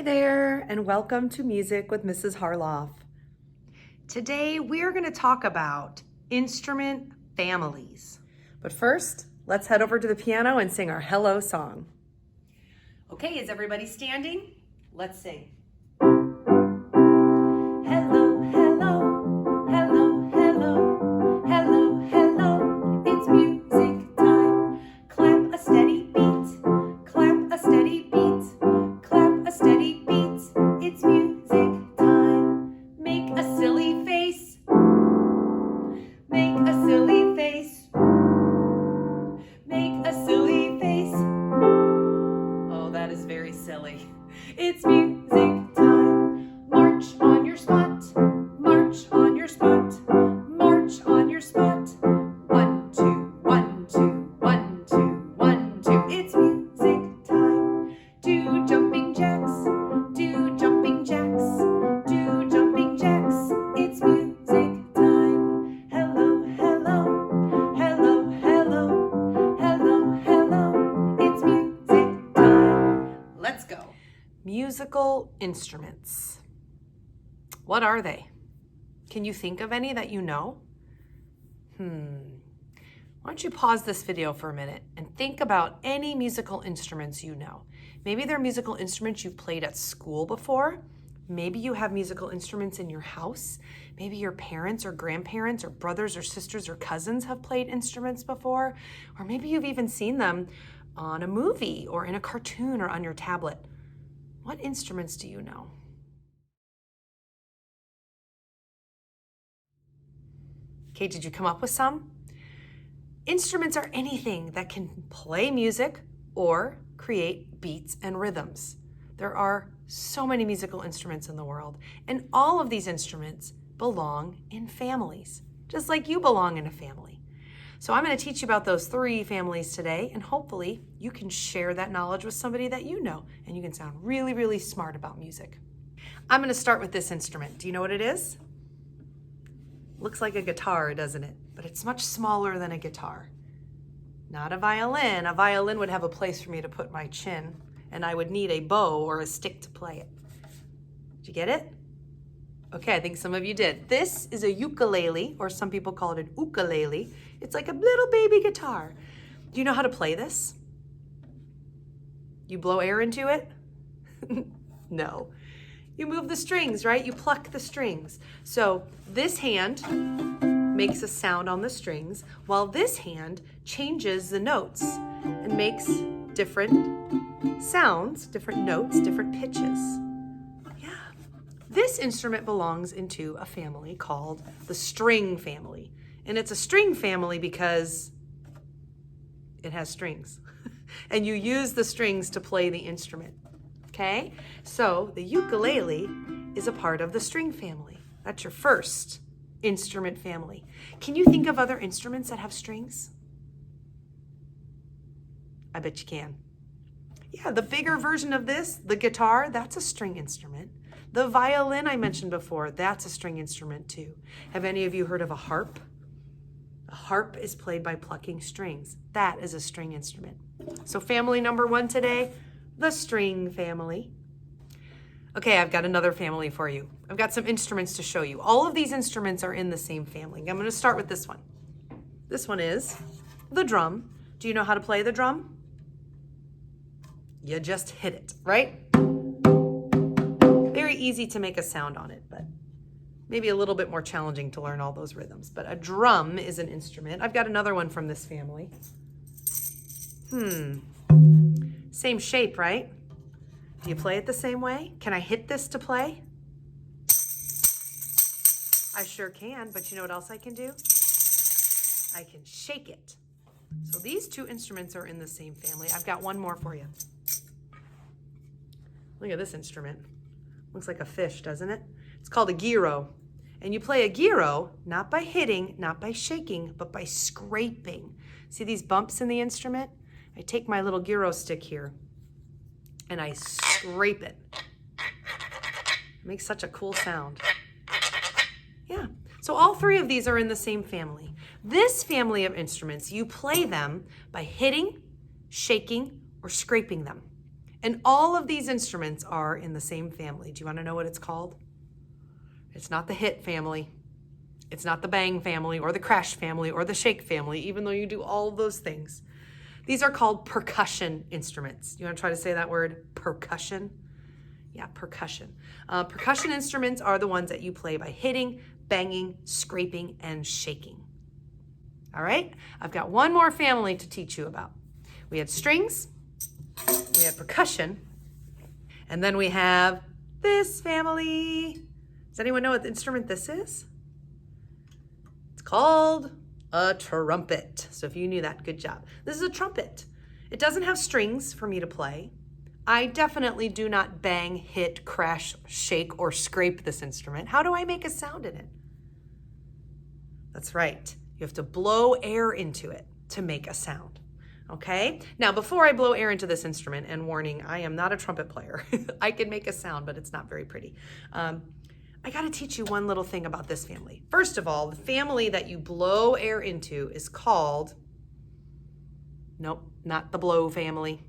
Hi there, and welcome to Music with Mrs. Harloff. Today, we're going to talk about instrument families. But first, let's head over to the piano and sing our hello song. Okay, is everybody standing? Let's sing. Hello, hello, hello, hello, hello, hello, it's music time. Clap a steady beat, clap a steady beat, clap a steady beat, it's music time. Make a silly face, make a silly face, make a silly face. Oh, that is very silly. It's music time. March on your spot, march on your spot, march on your spot. 1, 2, 1, 2, 1, 2, 1, 2. It's music time. Do jumping jacks, do jumping jacks, do jumping jacks. It's music time. Hello, hello, hello, hello, hello, hello. It's music time. Let's go. Musical instruments. What are they? Can you think of any that you know? Why don't you pause this video for a minute and think about any musical instruments you know. Maybe they're musical instruments you've played at school before. Maybe you have musical instruments in your house. Maybe your parents or grandparents or brothers or sisters or cousins have played instruments before. Or maybe you've even seen them on a movie or in a cartoon or on your tablet. What instruments do you know? Okay, did you come up with some? Instruments are anything that can play music or create beats and rhythms. There are so many musical instruments in the world, and all of these instruments belong in families, just like you belong in a family. So I'm going to teach you about those 3 families today, and hopefully you can share that knowledge with somebody that you know, and you can sound really, really smart about music. I'm going to start with this instrument. Do you know what it is? Looks like a guitar, doesn't it? But it's much smaller than a guitar. Not a violin. A violin would have a place for me to put my chin, and I would need a bow or a stick to play it. Did you get it? Okay, I think some of you did. This is a ukulele, or some people call it an ukulele. It's like a little baby guitar. Do you know how to play this? You blow air into it? No. You move the strings, right? You pluck the strings. So this hand makes a sound on the strings, while this hand changes the notes and makes different sounds, different notes, different pitches. Yeah. This instrument belongs into a family called the string family. And it's a string family because it has strings. And you use the strings to play the instrument. Okay? So the ukulele is a part of the string family. That's your first instrument family. Can you think of other instruments that have strings? I bet you can. Yeah, the bigger version of this, the guitar, that's a string instrument. The violin I mentioned before, that's a string instrument too. Have any of you heard of a harp? A harp is played by plucking strings. That is a string instrument. So family number 1 today, the string family. Okay, I've got another family for you. I've got some instruments to show you. All of these instruments are in the same family. I'm going to start with this one. This one is the drum. Do you know how to play the drum? You just hit it, right? Very easy to make a sound on it, but maybe a little bit more challenging to learn all those rhythms. But a drum is an instrument. I've got another one from this family. Same shape, right? Do you play it the same way? Can I hit this to play? I sure can, but you know what else I can do? I can shake it. So these 2 instruments are in the same family. I've got one more for you. Look at this instrument. Looks like a fish, doesn't it? It's called a gyro. And you play a gyro not by hitting, not by shaking, but by scraping. See these bumps in the instrument? I take my little gyro stick here and I scrape it. It makes such a cool sound. Yeah, so all 3 of these are in the same family. This family of instruments, you play them by hitting, shaking, or scraping them. And all of these instruments are in the same family. Do you want to know what it's called? It's not the hit family. It's not the bang family or the crash family or the shake family, even though you do all of those things. These are called percussion instruments. You want to try to say that word? Percussion? Yeah, percussion. Percussion instruments are the ones that you play by hitting, banging, scraping, and shaking. All right, I've got one more family to teach you about. We had strings, we had percussion, and then we have this family. Does anyone know what instrument this is? It's called a trumpet. So if you knew that, good job. This is a trumpet. It doesn't have strings for me to play. I definitely do not bang, hit, crash, shake, or scrape this instrument. How do I make a sound in it? That's right. You have to blow air into it to make a sound. Okay? Now, before I blow air into this instrument, and warning, I am not a trumpet player. I can make a sound, but it's not very pretty. I got to teach you one little thing about this family. First of all, the family that you blow air into is called, nope, not the blow family.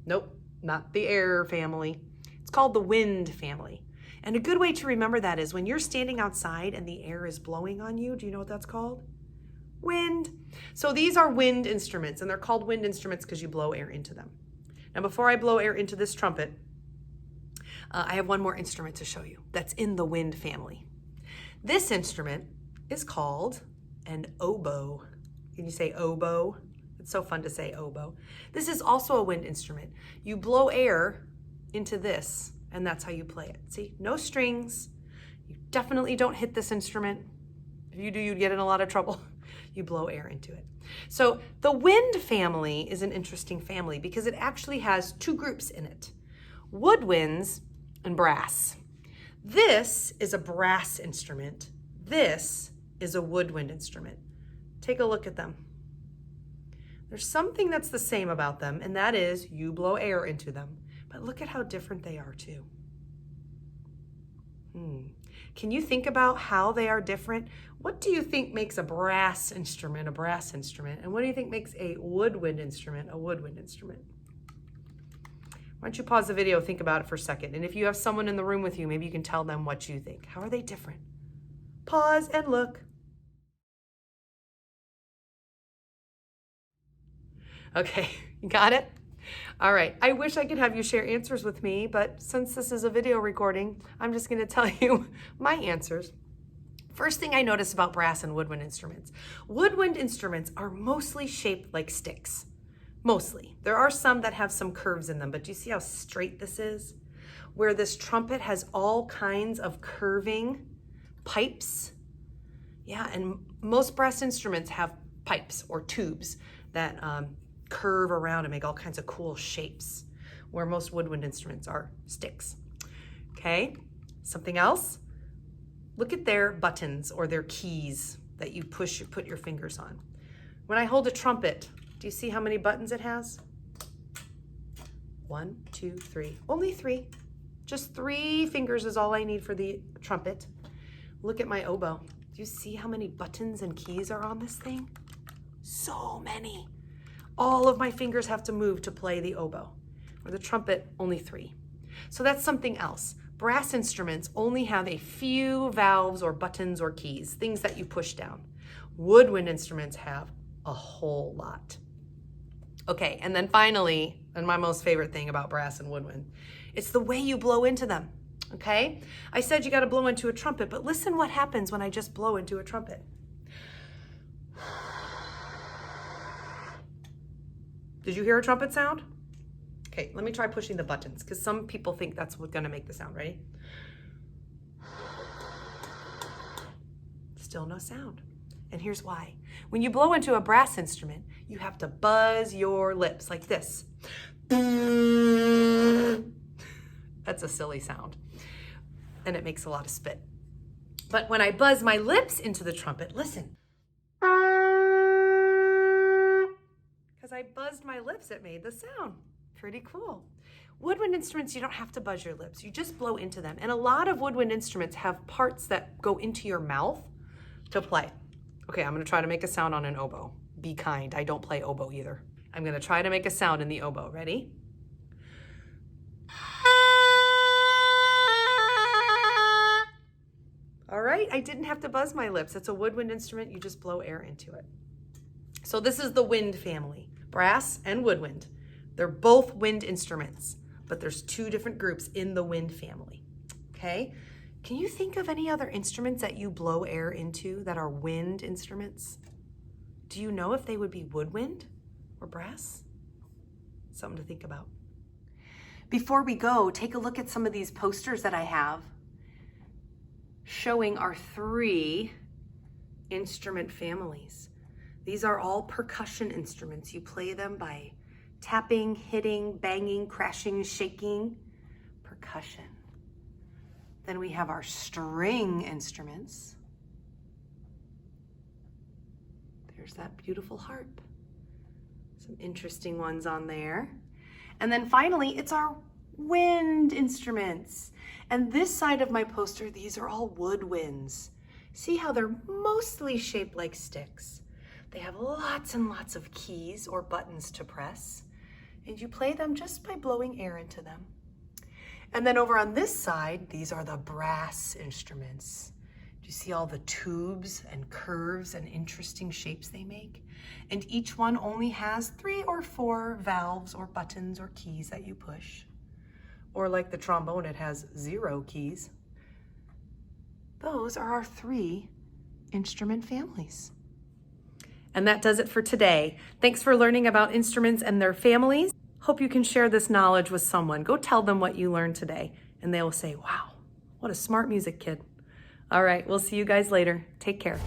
Nope, not the air family. It's called the wind family. And a good way to remember that is when you're standing outside and the air is blowing on you, do you know what that's called? Wind. So these are wind instruments, and they're called wind instruments because you blow air into them. Now, before I blow air into this trumpet, I have one more instrument to show you that's in the wind family. This instrument is called an oboe. Can you say oboe? It's so fun to say oboe. This is also a wind instrument. You blow air into this, and that's how you play it. See, no strings. You definitely don't hit this instrument. If you do, you'd get in a lot of trouble. You blow air into it. So the wind family is an interesting family because it actually has two groups in it, woodwinds and brass. This is a brass instrument. This is a woodwind instrument. Take a look at them. There's something that's the same about them, and that is you blow air into them. But look at how different they are too. Can you think about how they are different? What do you think makes a brass instrument a brass instrument? And what do you think makes a woodwind instrument a woodwind instrument? Why don't you pause the video, think about it for a second. And if you have someone in the room with you, maybe you can tell them what you think. How are they different? Pause and look. Okay, you got it? All right, I wish I could have you share answers with me, but since this is a video recording, I'm just gonna tell you my answers. First thing I noticed about brass and woodwind instruments. Woodwind instruments are mostly shaped like sticks. Mostly. There are some that have some curves in them, but do you see how straight this is? Where this trumpet has all kinds of curving pipes. Yeah, and most brass instruments have pipes or tubes that curve around and make all kinds of cool shapes, where most woodwind instruments are sticks. Okay, something else? Look at their buttons or their keys that you push, you put your fingers on. When I hold a trumpet, do you see how many buttons it has? 1, 2, 3. Only 3. Just 3 fingers is all I need for the trumpet. Look at my oboe. Do you see how many buttons and keys are on this thing? So many. All of my fingers have to move to play the oboe. For the trumpet, only 3. So that's something else. Brass instruments only have a few valves or buttons or keys, things that you push down. Woodwind instruments have a whole lot. Okay, and then finally, and my most favorite thing about brass and woodwind, it's the way you blow into them, okay? I said you gotta blow into a trumpet, but listen what happens when I just blow into a trumpet. Did you hear a trumpet sound? Okay, let me try pushing the buttons, because some people think that's what's gonna make the sound. Ready? Still no sound. And here's why. When you blow into a brass instrument, you have to buzz your lips like this. That's a silly sound. And it makes a lot of spit. But when I buzz my lips into the trumpet, listen. Because I buzzed my lips, it made the sound. Pretty cool. Woodwind instruments, you don't have to buzz your lips. You just blow into them. And a lot of woodwind instruments have parts that go into your mouth to play. Okay, I'm gonna try to make a sound on an oboe. Be kind, I don't play oboe either. I'm gonna try to make a sound in the oboe. Ready? All right, I didn't have to buzz my lips. It's a woodwind instrument. You just blow air into it. So this is the wind family, brass and woodwind. They're both wind instruments, but there's two different groups in the wind family, okay? Can you think of any other instruments that you blow air into that are wind instruments? Do you know if they would be woodwind or brass? Something to think about. Before we go, take a look at some of these posters that I have showing our 3 instrument families. These are all percussion instruments. You play them by tapping, hitting, banging, crashing, shaking. Percussion. Then we have our string instruments. There's that beautiful harp. Some interesting ones on there. And then finally, it's our wind instruments. And this side of my poster, these are all woodwinds. See how they're mostly shaped like sticks. They have lots and lots of keys or buttons to press, and you play them just by blowing air into them. And then over on this side, these are the brass instruments. Do you see all the tubes and curves and interesting shapes they make? And each one only has 3 or 4 valves or buttons or keys that you push. Or like the trombone, it has 0 keys. Those are our 3 instrument families. And that does it for today. Thanks for learning about instruments and their families. Hope you can share this knowledge with someone. Go tell them what you learned today, and they will say, wow, what a smart music kid. All right, we'll see you guys later. Take care.